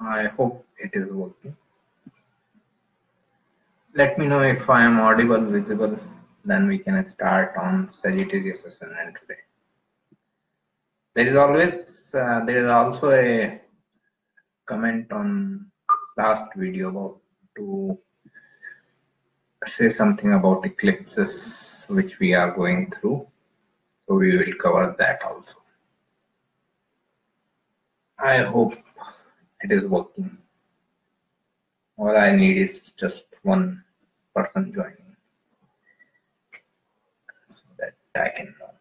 I hope it is working. Let me know if I am audible, visible, then we can start on Sagittarius Ascendant today. There is also a comment on last video about to say something about eclipses which we are going through. So we will cover that also. I hope it is working. All I need is just one person joining so that I can know.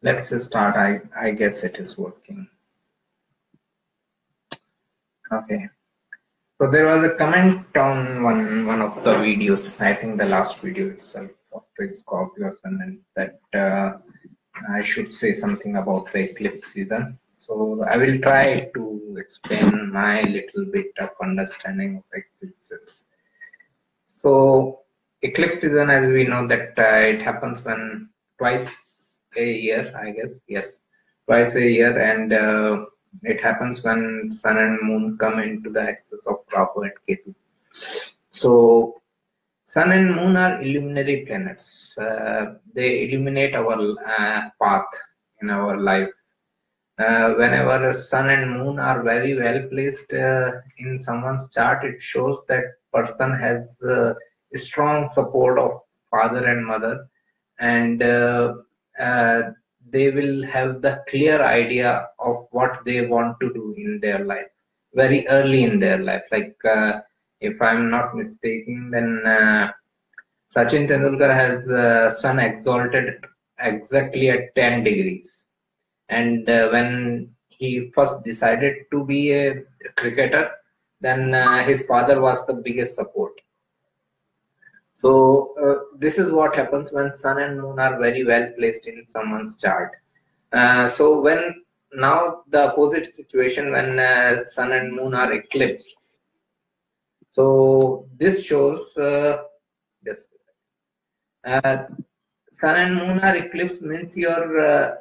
Let's start. I guess it is working. Okay. So there was a comment on one of the videos. I think the last video itself of the Scorpio Ascendant that I should say something about the eclipse season. So I will try to explain my little bit of understanding of eclipses. So eclipse season, as we know, that it happens when twice a year, I guess. Yes, twice a year, and it happens when sun and moon come into the axis of Rahu and Ketu. So sun and moon are illuminary planets. They illuminate our path in our life. Whenever sun and moon are very well placed in someone's chart, it shows that person has strong support of father and mother, and they will have the clear idea of what they want to do in their life very early in their life. Like if I'm not mistaken, then Sachin Tendulkar has sun exalted exactly at 10 degrees. And when he first decided to be a cricketer, then his father was the biggest support. So this is what happens when sun and moon are very well placed in someone's chart. So when now the opposite situation, when sun and moon are eclipsed. So this shows just sun and moon are eclipsed means your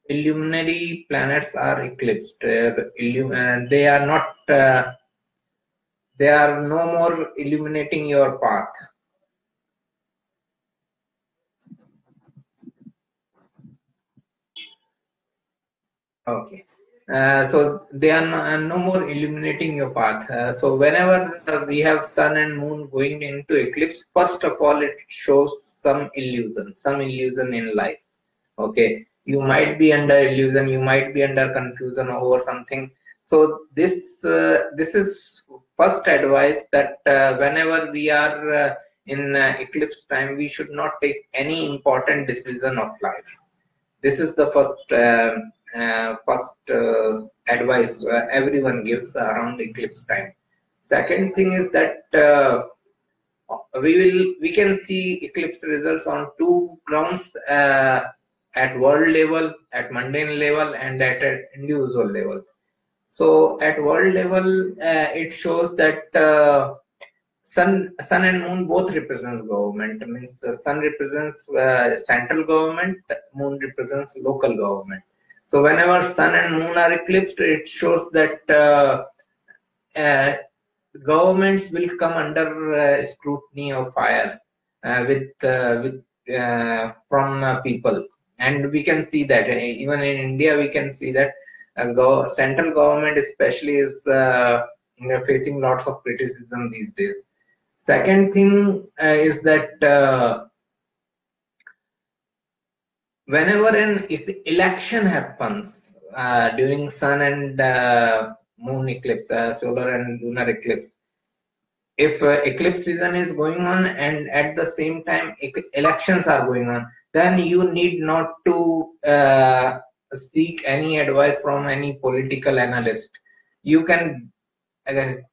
illuminary planets are eclipsed. They are not. They are no more illuminating your path. Okay. So they are no more illuminating your path. So whenever we have sun and moon going into eclipse, first of all, it shows some illusion in life. Okay. You might be under illusion, you might be under confusion over something. So this is first advice that whenever we are in eclipse time, we should not take any important decision of life. This is the first advice everyone gives around eclipse time. Second thing is that we can see eclipse results on two grounds. At world level, at mundane level, and at an individual level. So at world level, it shows that sun and moon both represents government. Means sun represents central government, moon represents local government. So whenever sun and moon are eclipsed, it shows that governments will come under scrutiny of fire from people. And we can see that even in India, we can see that central government especially is facing lots of criticism these days. Second thing is that whenever an election happens during sun and moon eclipse, solar and lunar eclipse, if eclipse season is going on and at the same time elections are going on, then you need not to seek any advice from any political analyst. You can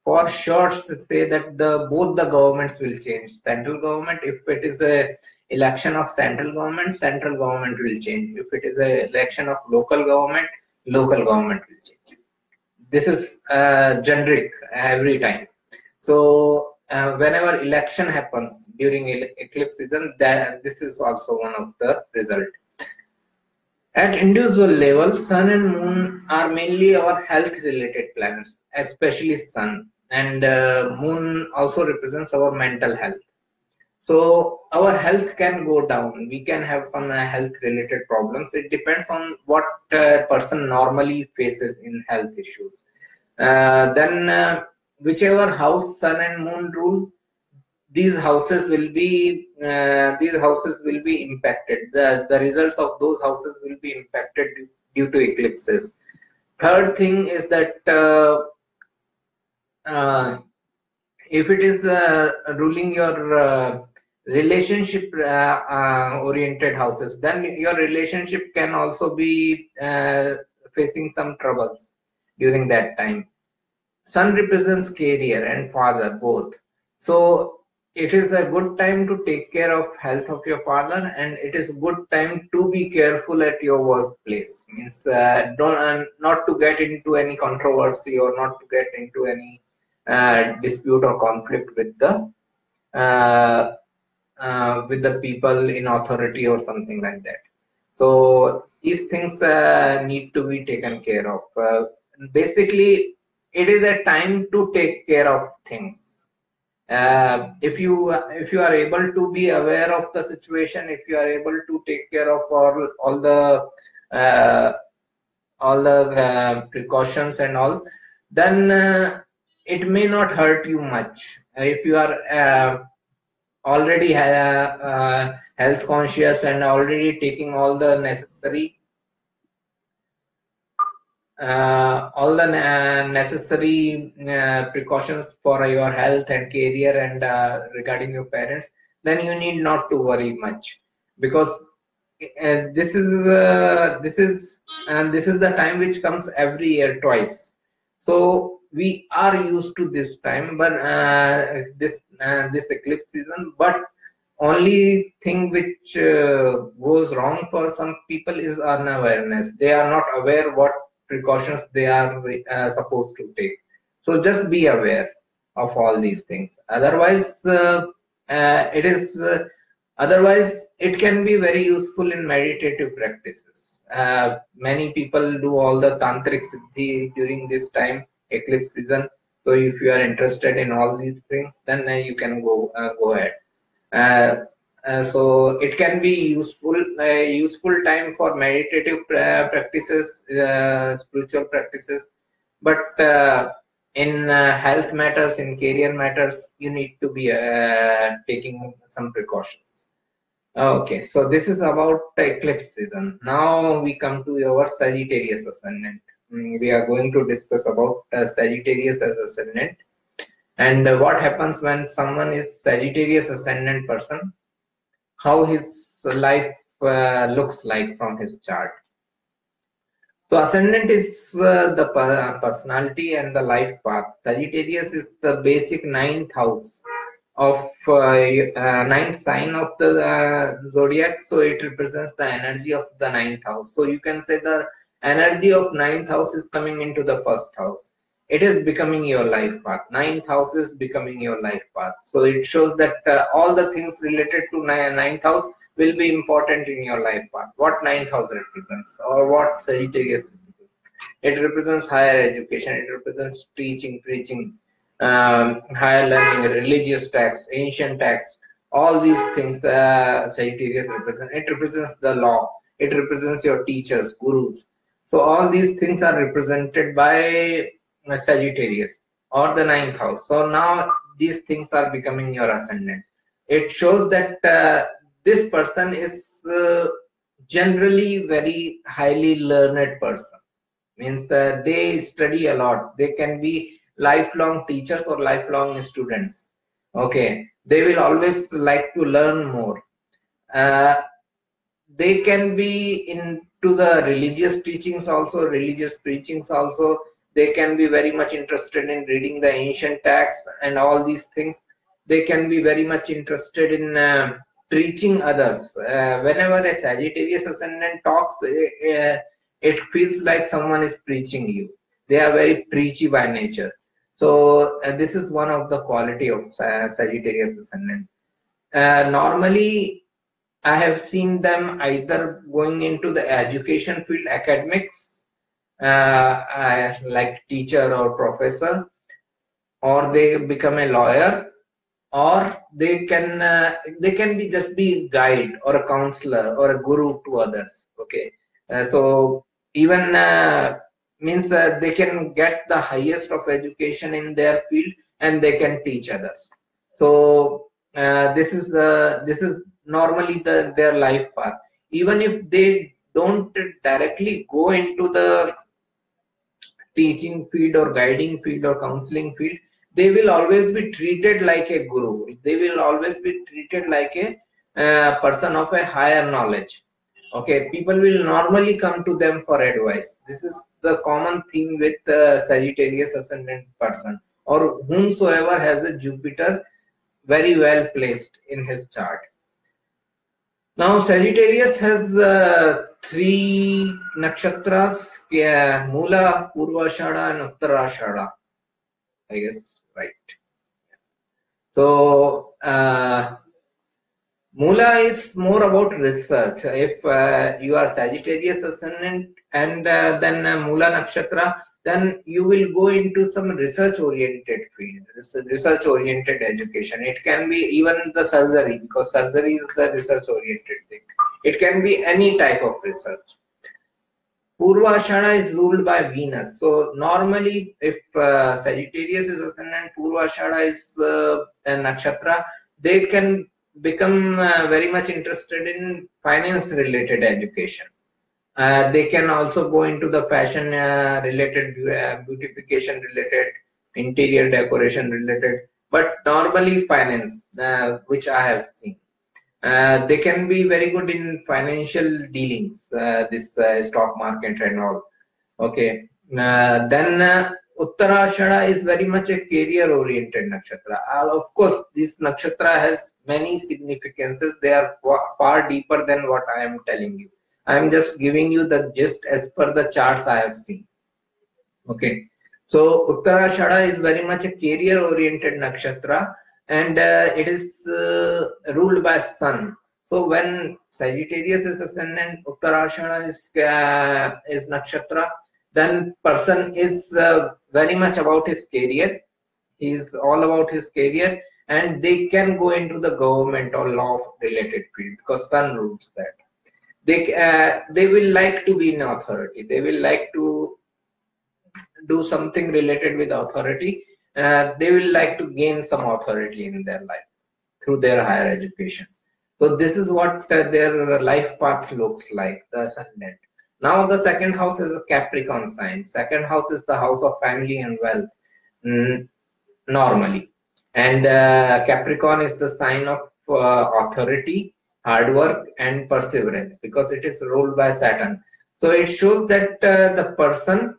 for sure say that both the governments will change. Central government, if it is a election of central government will change. If it is a election of local government will change. This is generic every time. So whenever election happens during eclipse season, this is also one of the result. At individual level, Sun and Moon are mainly our health-related planets, especially Sun, and Moon also represents our mental health. So our health can go down. We can have some health-related problems. It depends on what person normally faces in health issues. Then whichever house Sun and Moon rule, these houses will be impacted. The results of those houses will be impacted due to eclipses. Third thing is that if it is ruling your relationship oriented houses, then your relationship can also be facing some troubles during that time. Sun represents career and father both. So it is a good time to take care of health of your father, and it is a good time to be careful at your workplace. Means don't not to get into any controversy or not to get into any dispute or conflict with the people in authority or something like that. So these things need to be taken care of. Basically, it is a time to take care of things. If you are able to be aware of the situation, if you are able to take care of all the precautions and all, then it may not hurt you much. If you are already health conscious and already taking all the necessary precautions for your health and career and regarding your parents, then you need not to worry much, because this is the time which comes every year twice. So we are used to this time, but this eclipse season. But only thing which goes wrong for some people is unawareness. They are not aware what precautions they are supposed to take. So just be aware of all these things. Otherwise, otherwise it can be very useful in meditative practices. Many people do all the tantric siddhi during this time, eclipse season. So if you are interested in all these things, then you can go ahead. So it can be useful time for meditative practices, spiritual practices, but in health matters, in career matters, you need to be taking some precautions. Okay, so this is about eclipse season. Now we come to our Sagittarius Ascendant. We are going to discuss about Sagittarius as Ascendant. And what happens when someone is Sagittarius Ascendant person, how his life looks like from his chart. So Ascendant is the personality and the life path. Sagittarius is the basic ninth house of ninth sign of the zodiac. So it represents the energy of the ninth house. So you can say the energy of ninth house is coming into the first house. It is becoming your life path. Ninth house is becoming your life path. So it shows that all the things related to ninth house will be important in your life path. What ninth house represents, or what Sagittarius represents? It represents higher education. It represents teaching, preaching, higher learning, religious texts, ancient texts. All these things Sagittarius represents. It represents the law. It represents your teachers, gurus. So all these things are represented by Sagittarius or the ninth house. So now these things are becoming your ascendant. It shows that this person is generally very highly learned person. Means they study a lot. They can be lifelong teachers or lifelong students. Okay, they will always like to learn more. they can be into the religious teachings also, religious preachings also. They can be very much interested in reading the ancient texts and all these things. They can be very much interested in preaching others. Whenever a Sagittarius ascendant talks, it feels like someone is preaching you. They are very preachy by nature. So this is one of the quality of Sagittarius ascendant. Normally, I have seen them either going into the education field, academics, like teacher or professor, or they become a lawyer, or they can be just be guide or a counselor or a guru to others. Okay, so even means they can get the highest of education in their field and they can teach others. So this is normally their life path. Even if they don't directly go into the teaching field or guiding field or counseling field, they will always be treated like a guru. They will always be treated like a person of a higher knowledge. Okay, people will normally come to them for advice. This is the common theme with Sagittarius ascendant person or whomsoever has a Jupiter very well placed in his chart. Now Sagittarius has three nakshatras, Mula, Purvashada and Uttarashada. I guess, right. So Mula is more about research. If you are Sagittarius ascendant and then Mula nakshatra, then you will go into some research oriented field, research oriented education. It can be even the surgery, because surgery is the research oriented thing. It can be any type of research. Purvashada is ruled by Venus. So normally if Sagittarius is ascendant, Purvashada is a nakshatra, they can become very much interested in finance related education. They can also go into the fashion related, beautification related, interior decoration related, but normally finance, which I have seen. They can be very good in financial dealings, this stock market and all. Okay. Then Uttarashada is very much a career oriented nakshatra. Of course, this nakshatra has many significances. They are far deeper than what I am telling you. I am just giving you the gist as per the charts I have seen. Okay. So Uttarashada is very much a career oriented nakshatra, and it is ruled by Sun. So when Sagittarius is ascendant, Uttarashada is nakshatra, then person is very much about his career. He is all about his career, and they can go into the government or law related field because Sun rules that. They will like to be in authority. They will like to do something related with authority. They will like to gain some authority in their life through their higher education. So this is what their life path looks like, the ascendant. Now the second house is a Capricorn sign. Second house is the house of family and wealth, normally. And Capricorn is the sign of authority, hard work and perseverance, because it is ruled by Saturn. So it shows that the person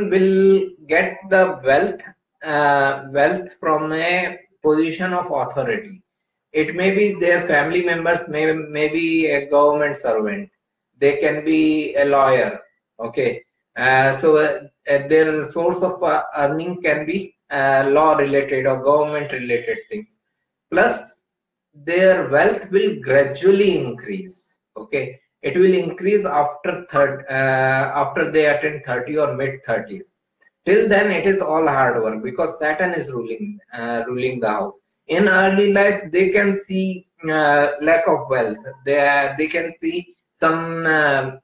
will get the wealth from a position of authority. It may be their family members, may be a government servant. They can be a lawyer. Okay. So their source of earning can be law related or government related things. Plus, their wealth will gradually increase. Okay, it will increase after they attain 30 or mid 30s. Till then, it is all hard work because Saturn is ruling the house. In early life, they can see lack of wealth. They can see some that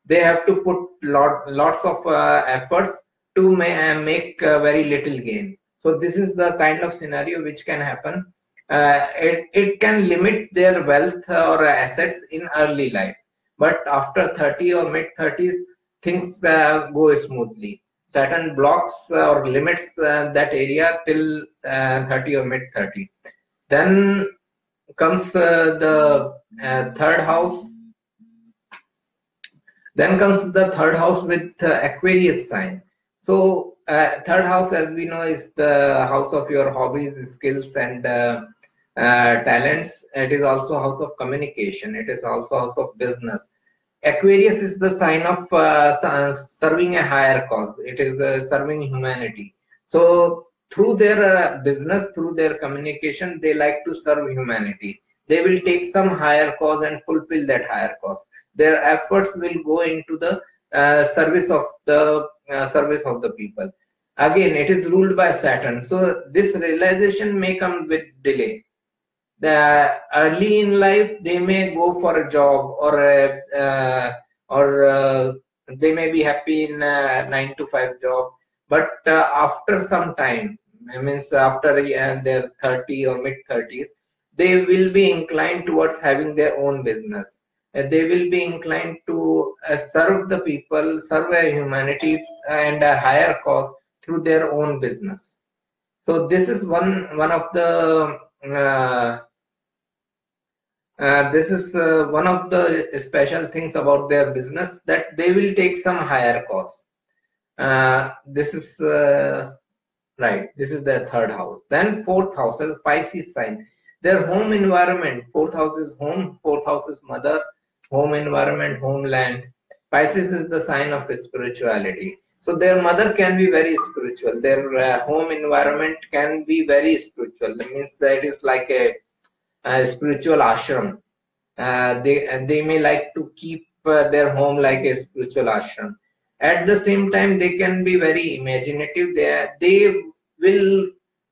they have to put lots of efforts to make very little gain. So this is the kind of scenario which can happen. It can limit their wealth or assets in early life, but after 30 or mid 30s, things go smoothly. Saturn blocks or limits that area till 30 or mid 30. Then comes the third house. Then comes the third house with Aquarius sign. So third house, as we know, is the house of your hobbies, skills, and talents. It is also house of communication. It is also house of business. Aquarius is the sign of serving a higher cause. It is serving humanity. So through their business, through their communication, they like to serve humanity. They will take some higher cause and fulfill that higher cause. Their efforts will go into the service of the people. Again, it is ruled by Saturn. So this realization may come with delay. Early in life they may go for a job or they may be happy in a 9 to 5 job, but after some time, means after their 30 or mid 30s, they will be inclined towards having their own business. They will be inclined to serve the people, serve humanity and a higher cause through their own business. So this is one of the this is one of the special things about their business, that they will take some higher cause. This is right. This is their third house. Then fourth house is Pisces sign. Their home environment. Fourth house is home. Fourth house is mother, home environment, homeland. Pisces is the sign of spirituality. So their mother can be very spiritual. Their home environment can be very spiritual. That means it is like a spiritual ashram. They may like to keep their home like a spiritual ashram. At the same time, they can be very imaginative. They will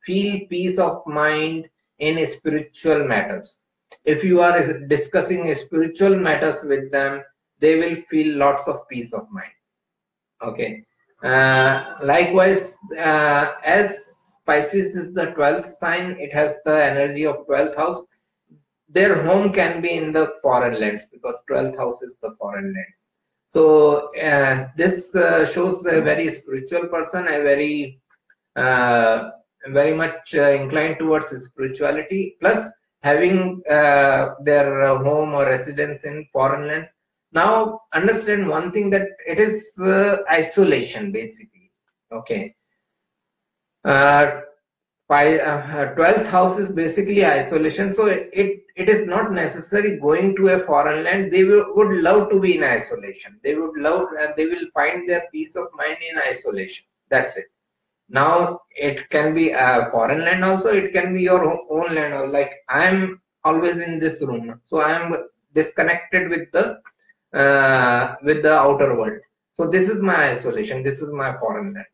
feel peace of mind in spiritual matters. If you are discussing spiritual matters with them, they will feel lots of peace of mind. Okay. Likewise, as Pisces is the 12th sign, it has the energy of 12th house. Their home can be in the foreign lands, because 12th house is the foreign lands. So this shows a very spiritual person, a very much inclined towards spirituality, plus having their home or residence in foreign lands. Now understand one thing, that it is isolation basically. Okay. 12th house is basically isolation. So it is not necessary going to a foreign land. They would love to be in isolation. They would love, and they will find their peace of mind in isolation. That's it. Now it can be a foreign land also. It can be your own land. Like I'm always in this room, so I'm disconnected with the outer world. So this is my isolation. This is my foreign land.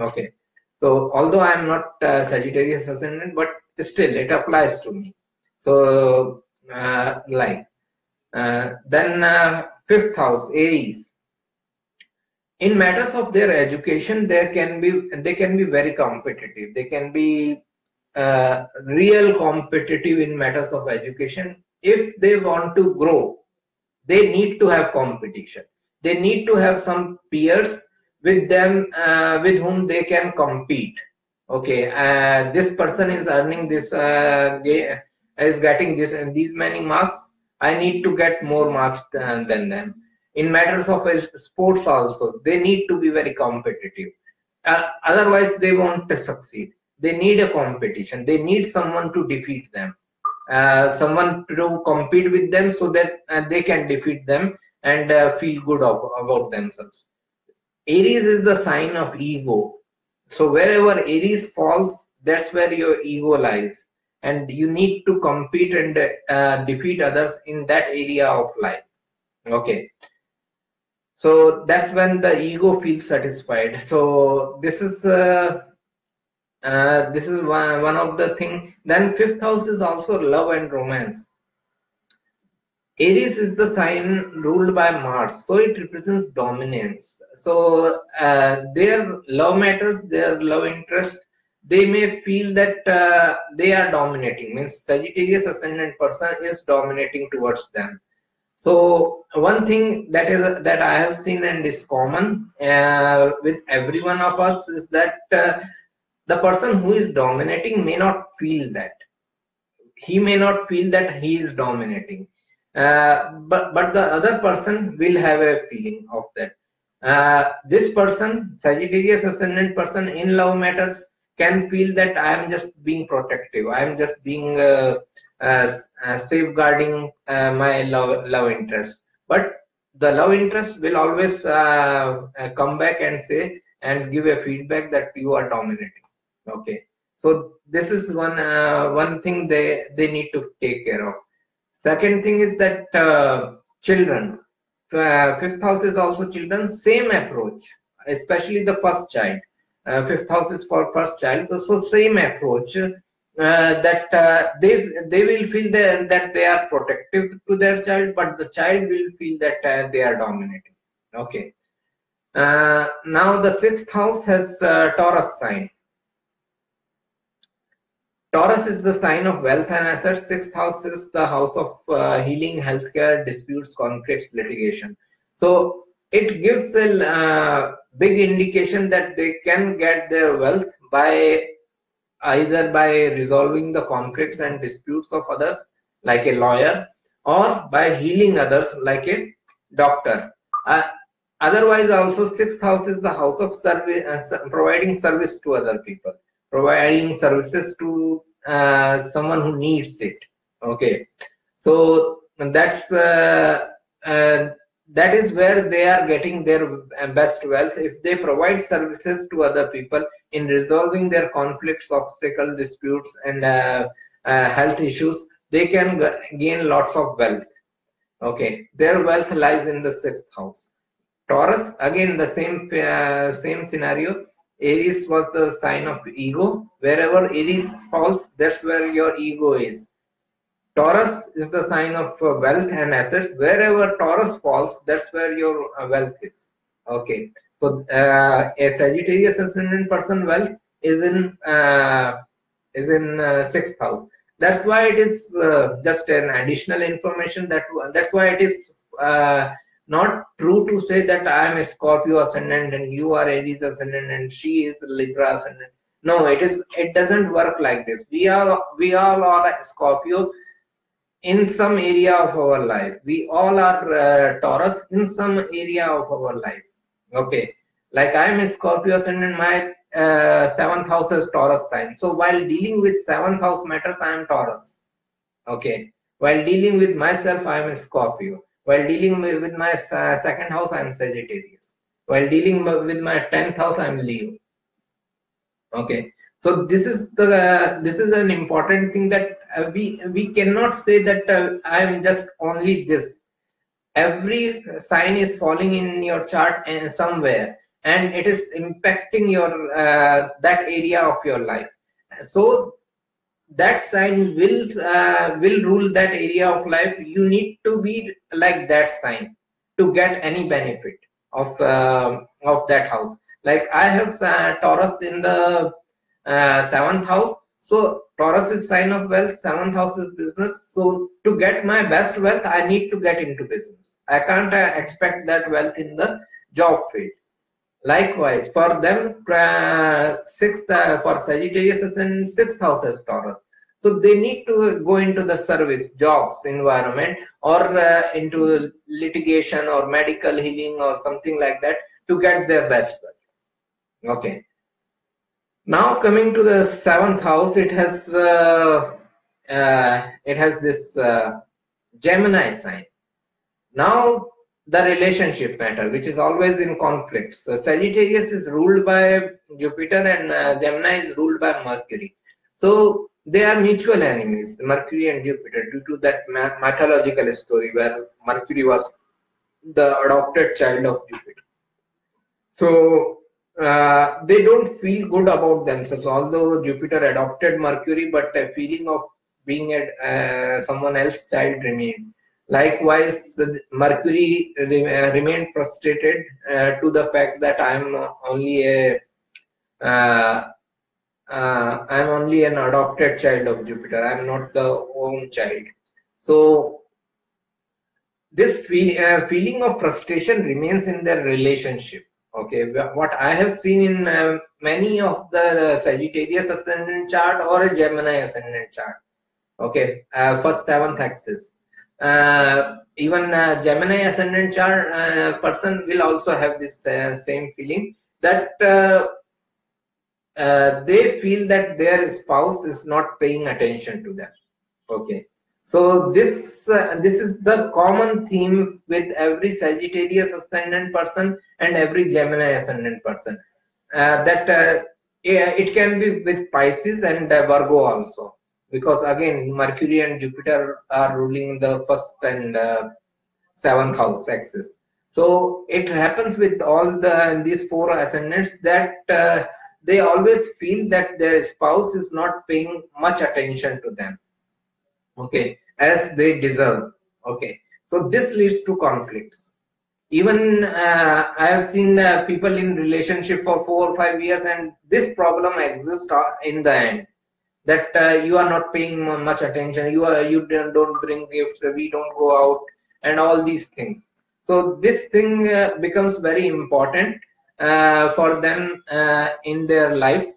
Okay. So although I am not Sagittarius Ascendant, but still it applies to me. So then fifth house, Aries. In matters of their education, they can be very competitive. They can be real competitive in matters of education. If they want to grow, they need to have competition. They need to have some peers with them, with whom they can compete. Okay, this person is earning this, is getting this and these many marks. I need to get more marks than them. In matters of sports also, they need to be very competitive. Otherwise, they won't succeed. They need a competition. They need someone to defeat them, someone to compete with them, so that they can defeat them and feel good about themselves. Aries is the sign of ego. So wherever Aries falls, that's where your ego lies. And you need to compete and defeat others in that area of life. Okay. So that's when the ego feels satisfied. So this is one of the things. Then fifth house is also love and romance. Aries is the sign ruled by Mars, so it represents dominance. So their love matters, their love interest, they may feel that they are dominating. Means Sagittarius Ascendant person is dominating towards them. So one thing that I have seen and is common with every one of us is that the person who is dominating may not feel that. he may not feel that he is dominating, but the other person will have a feeling of that. This person, Sagittarius Ascendant person in love matters, can feel that I am just being protective, I am just being safeguarding my love interest. But the love interest will always come back and say and give a feedback that you are dominating. Okay, so this is one thing they need to take care of. Second thing is that children, fifth house is also children, same approach, especially the first child. Fifth house is for first child, so same approach. That they will feel that they are protective to their child, but the child will feel that they are dominating. Okay. Now the sixth house has Taurus sign. Taurus is the sign of wealth and assets. Sixth house is the house of healing, healthcare, disputes, conflicts, litigation. So it gives a big indication that they can get their wealth by either by resolving the conflicts and disputes of others, like a lawyer, or by healing others, like a doctor. Otherwise, also sixth house is the house of service, providing service to other people, providing services to someone who needs it. Okay, so that's that is where they are getting their best wealth. If they provide services to other people in resolving their conflicts, obstacles, disputes, and health issues, they can gain lots of wealth. Okay, their wealth lies in the sixth house. Taurus, again the same scenario. Aries was the sign of ego. Wherever Aries falls, that's where your ego is. Taurus is the sign of wealth and assets. Wherever Taurus falls, that's where your wealth is. Okay, so a Sagittarius Ascendant person wealth is in sixth house. That's why it is just an additional information. That's why it is not true to say that I am a Scorpio Ascendant and you are Aries Ascendant and she is Libra Ascendant. No, it doesn't work like this. We all are a Scorpio in some area of our life. We all are Taurus in some area of our life. Okay, like I am a Scorpio Ascendant, my seventh house is Taurus sign. So while dealing with seventh house matters, I am Taurus. Okay, while dealing with myself, I am a Scorpio. While dealing with my second house, I am Sagittarius. While dealing with my 10th house, I am Leo. Okay, so this is an important thing that we cannot say that I am just only this. Every sign is falling in your chart somewhere, and it is impacting your that area of your life. So that sign will rule that area of life. You need to be like that sign to get any benefit of that house. Like I have Taurus in the seventh house. So Taurus is sign of wealth, seventh house is business. So to get my best wealth, I need to get into business. I can't expect that wealth in the job field. Likewise, for them, for Sagittarius is in sixth house as Taurus. So they need to go into the service, jobs, environment, or into litigation or medical healing or something like that to get their best wealth. Okay. Now coming to the seventh house, it has this Gemini sign. Now the relationship matter, which is always in conflicts. So Sagittarius is ruled by Jupiter and Gemini is ruled by Mercury. So they are mutual enemies, Mercury and Jupiter, due to that mythological story where Mercury was the adopted child of Jupiter. So they don't feel good about themselves, although Jupiter adopted Mercury, but a feeling of being someone else's child remained. Likewise, Mercury remained frustrated to the fact that I'm only an adopted child of Jupiter. I'm not the own child. So this feeling of frustration remains in their relationship. Okay, what I have seen in many of the Sagittarius Ascendant chart or a Gemini Ascendant chart, Okay, first seventh axis. Even Gemini ascendant chart person will also have this same feeling that they feel that their spouse is not paying attention to them. Okay, so this is the common theme with every Sagittarius ascendant person and every Gemini ascendant person. That yeah, it can be with Pisces and Virgo also, because again Mercury and Jupiter are ruling the first and seventh house axis. So it happens with all these four ascendants that they always feel that their spouse is not paying much attention to them, okay, as they deserve. Okay, so this leads to conflicts. Even I have seen people in relationship for 4 or 5 years, and this problem exists in the end, that you are not paying much attention, you don't bring gifts, we don't go out, and all these things. So this thing becomes very important for them in their life,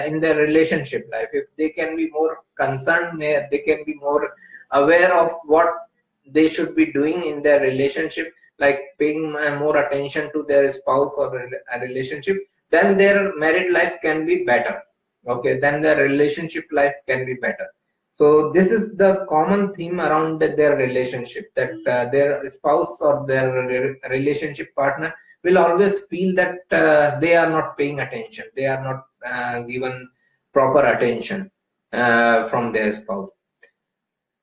in their relationship life. If they can be more concerned, they can be more aware of what they should be doing in their relationship, like paying more attention to their spouse or a relationship, then their married life can be better. Okay, then the relationship life can be better. So this is the common theme around their relationship, that their spouse or their relationship partner will always feel that they are not paying attention, they are not given proper attention from their spouse.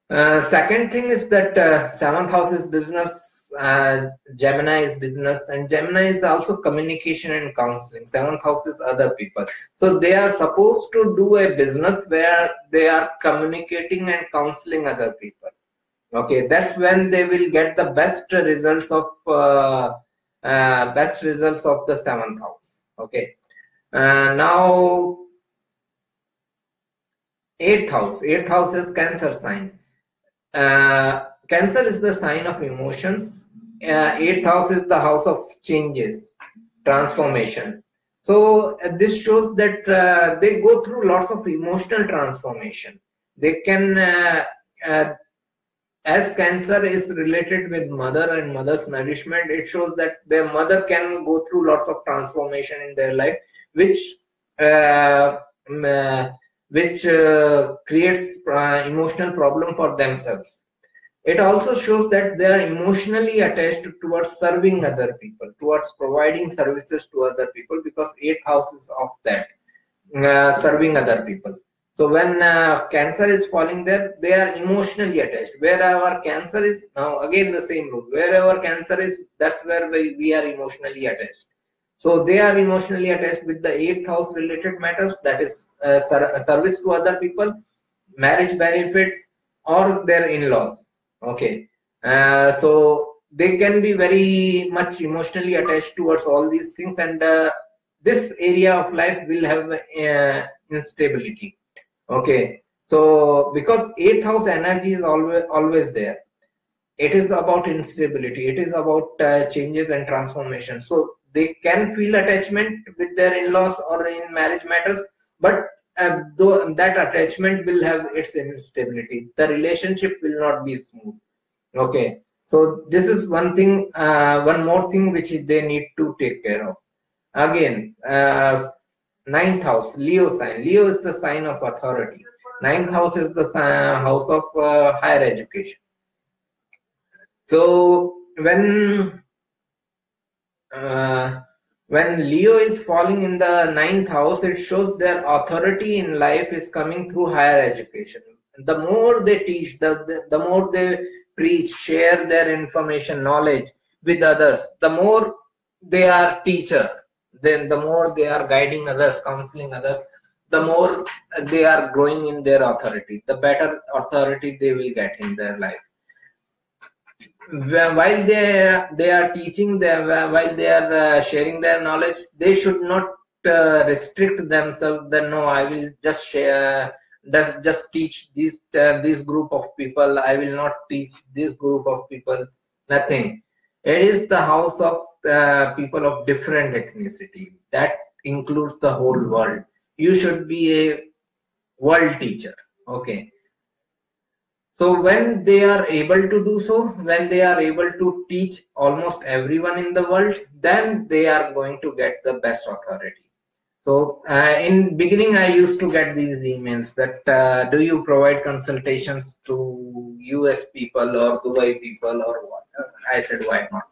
Second thing is that seventh house is business, Gemini is business, and Gemini is also communication and counseling. Seventh house is other people. So they are supposed to do a business where they are communicating and counseling other people. Okay, that's when they will get the best results of the seventh house. Okay, now eighth house. Eighth house is Cancer sign. Cancer is the sign of emotions. Eighth house is the house of changes, transformation. So this shows that they go through lots of emotional transformation. They can, as Cancer is related with mother and mother's nourishment, it shows that their mother can go through lots of transformation in their life, which creates emotional problem for themselves. It also shows that they are emotionally attached towards serving other people, towards providing services to other people, because eighth house is of that, serving other people. So when Cancer is falling there, they are emotionally attached. Wherever Cancer is, now again the same rule, wherever Cancer is, that's where we are emotionally attached. So they are emotionally attached with the eighth house related matters, that is service to other people, marriage benefits, or their in-laws. Okay, so they can be very much emotionally attached towards all these things, and this area of life will have instability. Okay, so because eighth house energy is always there, it is about instability, it is about changes and transformation. So they can feel attachment with their in-laws or in marriage matters, but though that attachment will have its instability, the relationship will not be smooth. Okay, so this is one thing, one more thing which they need to take care of. Again, ninth house, Leo sign. Leo is the sign of authority. Ninth house is the house of higher education. So when Leo is falling in the ninth house, it shows their authority in life is coming through higher education. The more they teach, the more they preach, share their information, knowledge with others, the more they are teacher, then the more they are guiding others, counseling others, the more they are growing in their authority, the better authority they will get in their life. While they are teaching them, while they are sharing their knowledge, they should not restrict themselves. Then no, I will just share, just teach this group of people, I will not teach this group of people. Nothing. It is the house of people of different ethnicity, that includes the whole world. You should be a world teacher. Okay, So when they are able to do so, when they are able to teach almost everyone in the world, then they are going to get the best authority. So in beginning, I used to get these emails that do you provide consultations to US people or Dubai people or what? I said, why not?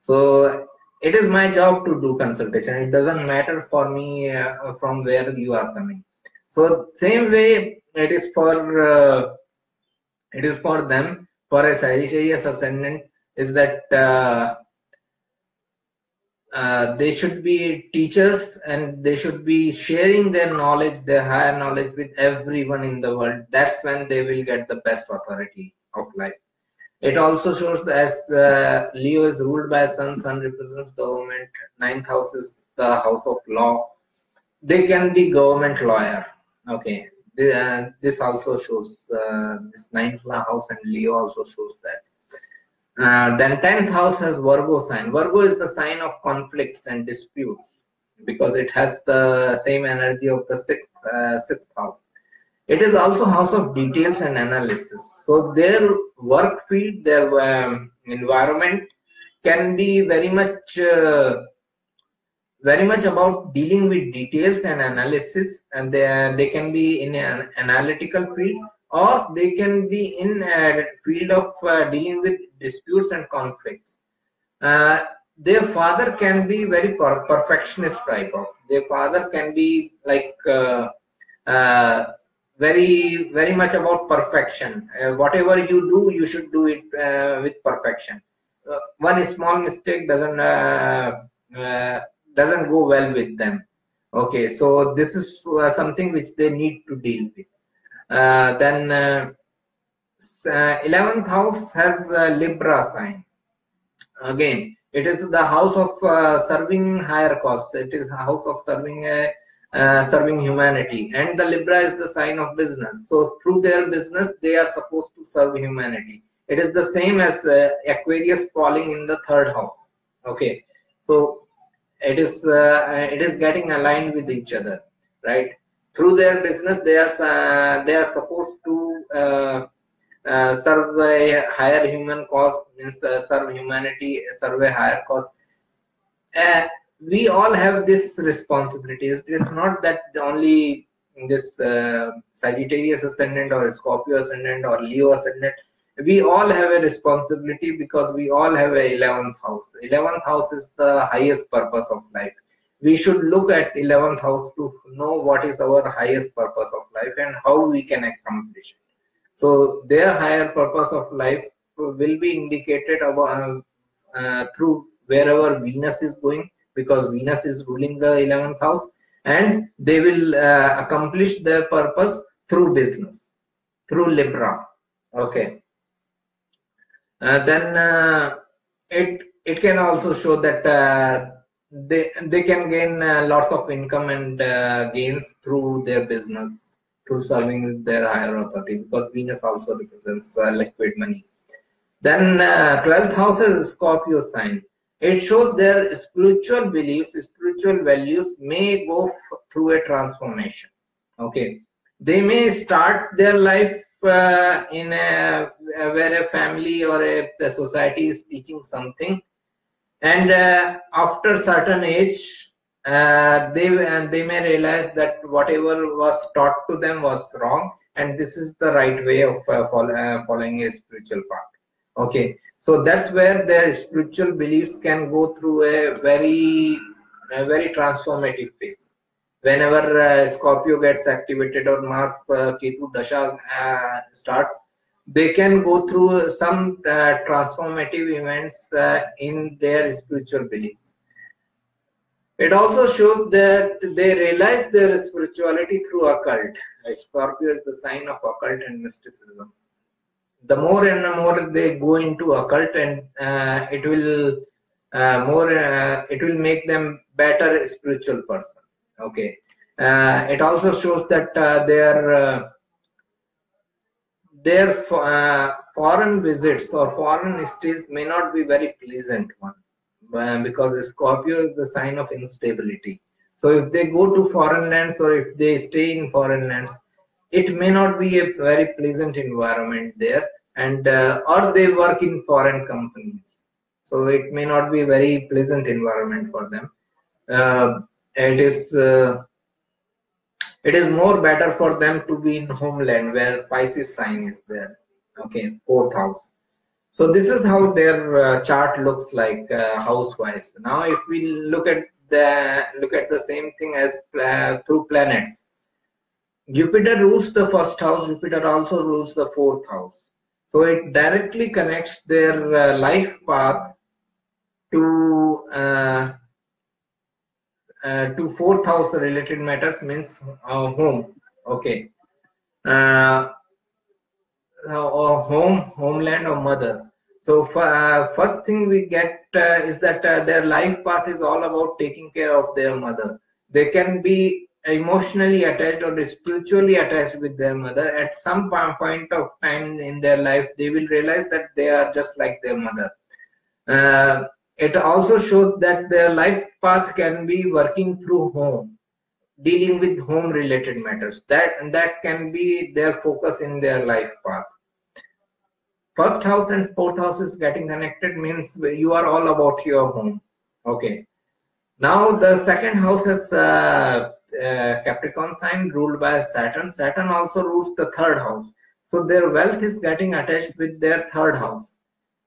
So it is my job to do consultation. It doesn't matter for me from where you are coming. So same way it is for them, for a Sagittarius Ascendant, is that they should be teachers and they should be sharing their knowledge, their higher knowledge with everyone in the world. That's when they will get the best authority of life. It also shows that as Leo is ruled by Sun, Sun represents government, ninth house is the house of law. They can be government lawyer. Okay. This also shows this ninth house and Leo also shows that. Then 10th house has Virgo sign. Virgo is the sign of conflicts and disputes because it has the same energy of the sixth house. It is also house of details and analysis. So their work field, their environment can be very much about dealing with details and analysis, and they can be in an analytical field, or they can be in a field of dealing with disputes and conflicts. Their father can be very perfectionist type of. Their father can be like very much about perfection. Whatever you do, you should do it with perfection. One small mistake doesn't go well with them. Okay, so this is something which they need to deal with. Then 11th house has Libra sign. Again, it is the house of serving higher cause. It is a house of serving humanity, and the Libra is the sign of business. So through their business, they are supposed to serve humanity. It is the same as Aquarius falling in the third house. Okay, so it is getting aligned with each other, right? Through their business, they are supposed to serve a higher human cause, means serve humanity, serve a higher cause. We all have this responsibility. It's not that only this Sagittarius Ascendant or Scorpio Ascendant or Leo Ascendant. We all have a responsibility because we all have a 11th house. 11th house is the highest purpose of life. We should look at 11th house to know what is our highest purpose of life and how we can accomplish it. So their higher purpose of life will be indicated through wherever Venus is going, because Venus is ruling the 11th house, and they will accomplish their purpose through business, through Libra. Okay. Then it can also show that they can gain lots of income and gains through their business, through serving their higher authority, because Venus also represents liquid money. Then 12th house is Scorpio sign. It shows their spiritual beliefs, spiritual values may go through a transformation. Okay, they may start their life in where a family or a society is teaching something, and after certain age, they may realize that whatever was taught to them was wrong, and this is the right way of following a spiritual path. Okay, so that's where their spiritual beliefs can go through a very transformative phase. Whenever Scorpio gets activated or Mars Ketu Dasha starts, they can go through some transformative events in their spiritual beliefs. It also shows that they realize their spirituality through occult. Scorpio is the sign of occult and mysticism. The more and more they go into occult, and it will make them better spiritual person. Okay. It also shows that their foreign visits or foreign stays may not be very pleasant one, because Scorpio is the sign of instability. So if they go to foreign lands or if they stay in foreign lands, it may not be a very pleasant environment there, and or they work in foreign companies, so it may not be a very pleasant environment for them. uh, it is it is more better for them to be in homeland where Pisces sign is there. Okay, fourth house. So this is how their chart looks like house wise. Now if we look at the same thing as through planets, Jupiter rules the first house, Jupiter also rules the fourth house. So it directly connects their life path to to fourth house related matters, means home. Okay. Uh, or homeland or mother. So first thing we get is that their life path is all about taking care of their mother. They can be emotionally attached or spiritually attached with their mother. At some point of time in their life, they will realize that they are just like their mother. It also shows that their life path can be working through home, dealing with home related matters. That can be their focus in their life path. First house and fourth house is getting connected, means you are all about your home. Okay. Now the second house is Capricorn sign ruled by Saturn. Saturn also rules the third house. So their wealth is getting attached with their third house.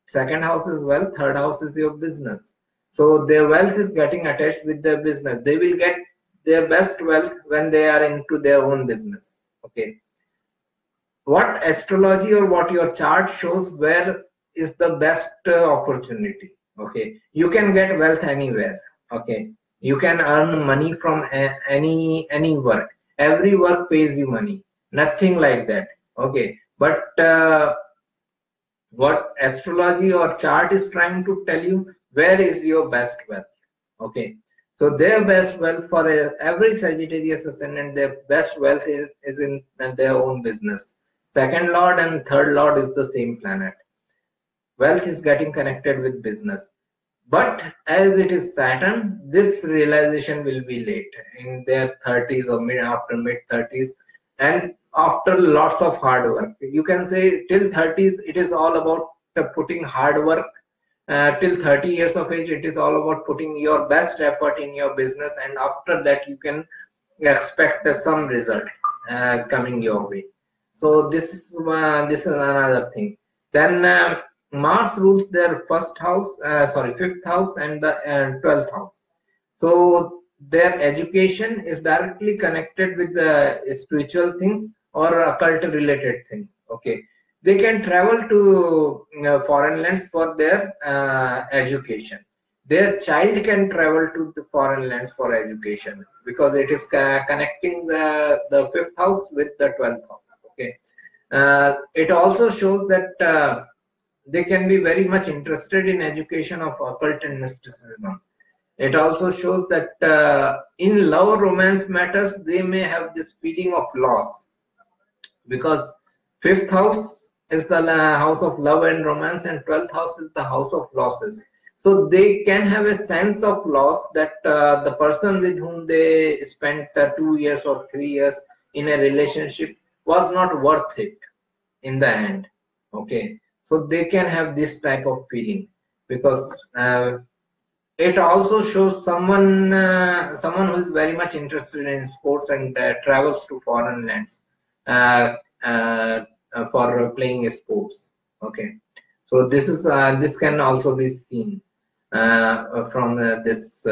Second house is wealth, third house is your business. So their wealth is getting attached with their business. They will get their best wealth when they are into their own business. Okay. What astrology or what your chart shows where is the best opportunity. Okay, you can get wealth anywhere. Okay, you can earn money from any work. Every work pays you money, nothing like that. Okay, but what astrology or chart is trying to tell you, where is your best wealth. Okay, so their best wealth for every Sagittarius ascendant, their best wealth is in their own business. Second lord and third lord is the same planet. Wealth is getting connected with business. But as it is Saturn, this realization will be late, in their 30s or after mid 30s, and after lots of hard work. You can say till 30s, it is all about putting hard work. Till 30 years of age, it is all about putting your best effort in your business, and after that, you can expect some result coming your way. So this is another thing. Then Mars rules their fifth house and the 12th house. So their education is directly connected with the spiritual things or occult related things. Okay, they can travel to foreign lands for their education. Their child can travel to the foreign lands for education because it is connecting the fifth house with the 12th house. Okay, it also shows that they can be very much interested in education of occult and mysticism. It also shows that in love romance matters, they may have this feeling of loss, because fifth house is the house of love and romance, and 12th house is the house of losses. So they can have a sense of loss that the person with whom they spent 2 years or 3 years in a relationship was not worth it in the end. Okay, so they can have this type of feeling, because it also shows someone who is very much interested in sports and travels to foreign lands uh, for playing sports. Okay, so this can also be seen from this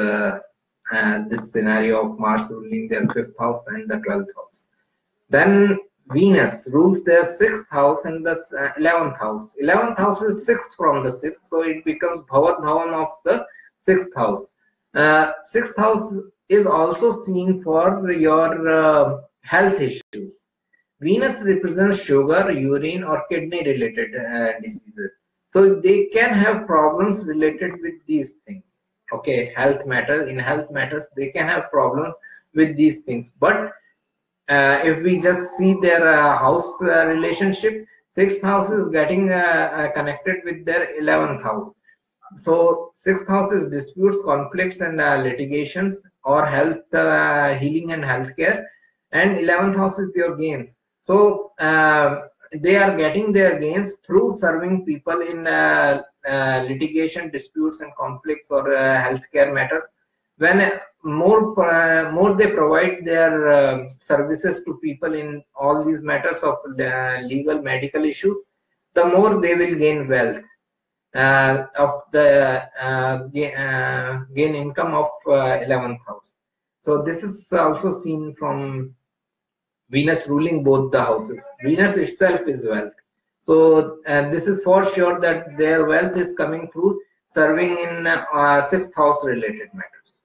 scenario of Mars ruling their fifth house and the 12th house. Then Venus rules their sixth house and the 11th house. 11th house is sixth from the sixth, so it becomes Bhavat Bhavan of the sixth house. Sixth house is also seen for your health issues. Venus represents sugar, urine, or kidney related diseases. So they can have problems related with these things. Okay, health matters. In health matters, they can have problems with these things. But if we just see their house relationship, sixth house is getting connected with their 11th house. So sixth house is disputes, conflicts, and litigations, or health, healing and healthcare, and 11th house is your gains. So they are getting their gains through serving people in litigation, disputes and conflicts, or healthcare matters. When more they provide their services to people in all these matters of legal medical issues, the more they will gain wealth of the gain income of 11th house. So this is also seen from Venus ruling both the houses. Venus itself is wealth. So this is for sure that their wealth is coming through serving in 6th house related matters.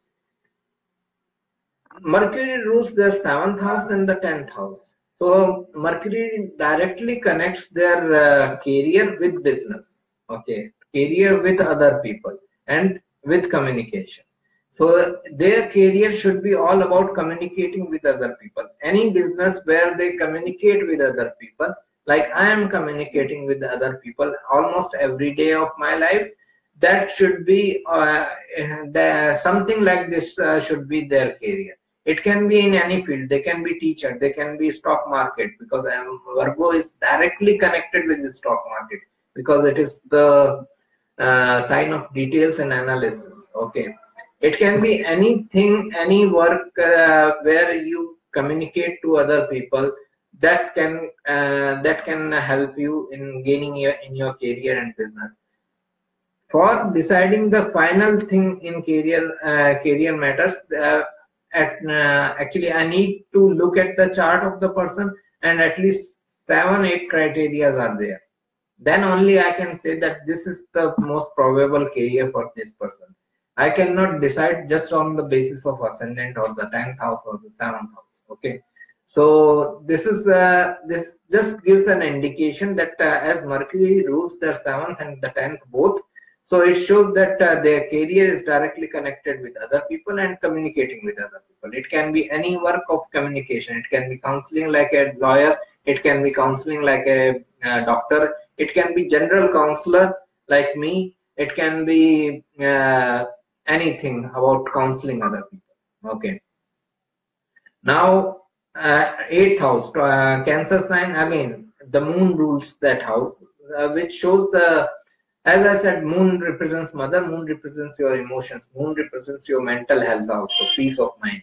Mercury rules their 7th house and the 10th house. So Mercury directly connects their career with business, okay, career with other people and with communication. So their career should be all about communicating with other people. Any business where they communicate with other people, like I am communicating with other people almost every day of my life, that should be something like this should be their career. It can be in any field. They can be teacher, they can be stock market, because Virgo is directly connected with the stock market because it is the sign of details and analysis. Okay, it can be anything, any work where you communicate to other people, that can help you in gaining in your career and business. For deciding the final thing in career matters, actually I need to look at the chart of the person, and at least 7-8 criteria are there. Then only I can say that this is the most probable career for this person. I cannot decide just on the basis of ascendant or the 10th house or the 7th house. Okay, so this is this just gives an indication that as Mercury rules their 7th and the 10th both, so it shows that their career is directly connected with other people and communicating with other people. It can be any work of communication. It can be counseling like a lawyer. It can be counseling like a doctor. It can be general counselor like me. It can be anything about counseling other people. Okay. Now, 8th house, Cancer sign, again, the moon rules that house, which shows the, as I said, moon represents mother, moon represents your emotions, moon represents your mental health also, peace of mind.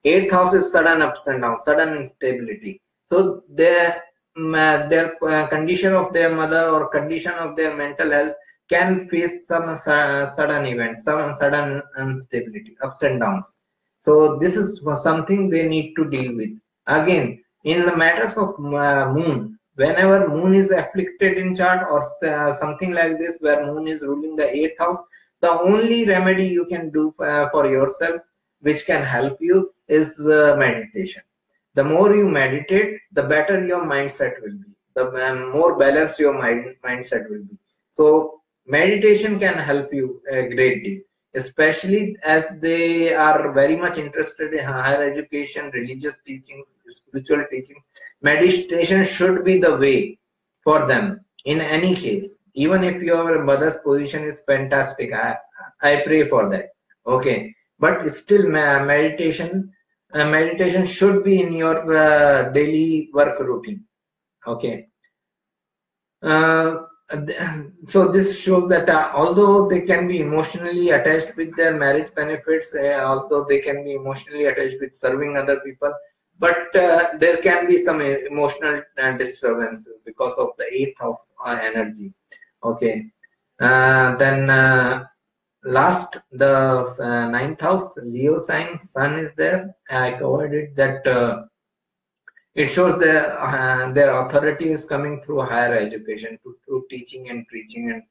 8th house is sudden ups and downs, sudden instability. So their condition of their mother or condition of their mental health can face some sudden events, some sudden instability, ups and downs. So this is something they need to deal with. Again, in the matters of moon, whenever moon is afflicted in chart or something like this where moon is ruling the 8th house, the only remedy you can do for yourself which can help you is meditation. The more you meditate, the better your mindset will be, the more balanced your mindset will be. So meditation can help you a great deal, especially as they are very much interested in higher education, religious teachings, spiritual teaching. Meditation should be the way for them in any case. Even if your mother's position is fantastic, I pray for that. Okay, but still meditation should be in your daily work routine. Okay. So this shows that although they can be emotionally attached with their marriage benefits, although they can be emotionally attached with serving other people, but there can be some emotional disturbances because of the 8th house energy. Okay. Then last, the 9th house, Leo sign, sun is there. I covered it, that it shows their authority is coming through higher education, through teaching and preaching and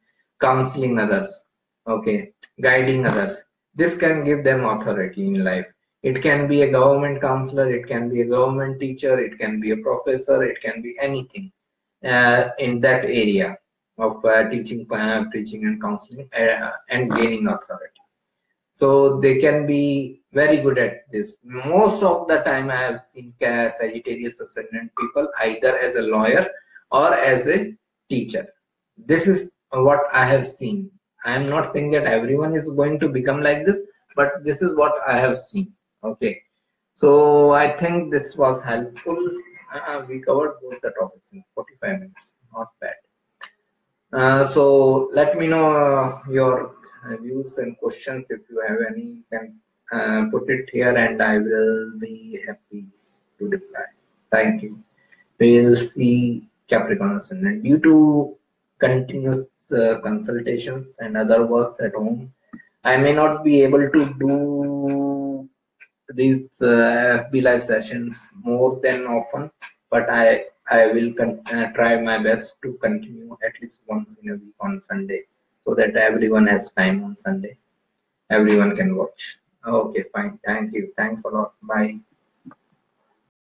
counseling others, okay, guiding others. This can give them authority in life. It can be a government counselor, it can be a government teacher, it can be a professor, it can be anything in that area of teaching, preaching and counseling and gaining authority. So they can be very good at this. Most of the time I have seen Sagittarius Ascendant people either as a lawyer or as a teacher. This is what I have seen. I am not saying that everyone is going to become like this, but this is what I have seen. Okay. So I think this was helpful. We covered both the topics in 45 minutes. Not bad. So let me know your views and questions. If you have any, you can put it here and I will be happy to reply. Thank you. We'll see Capricorn Ascendant. Due to continuous consultations and other works at home, I may not be able to do these FB live sessions more than often, but I will try my best to continue at least once in a week on Sunday, so that everyone has time on Sunday. Everyone can watch. Okay, fine. Thank you. Thanks a lot. Bye.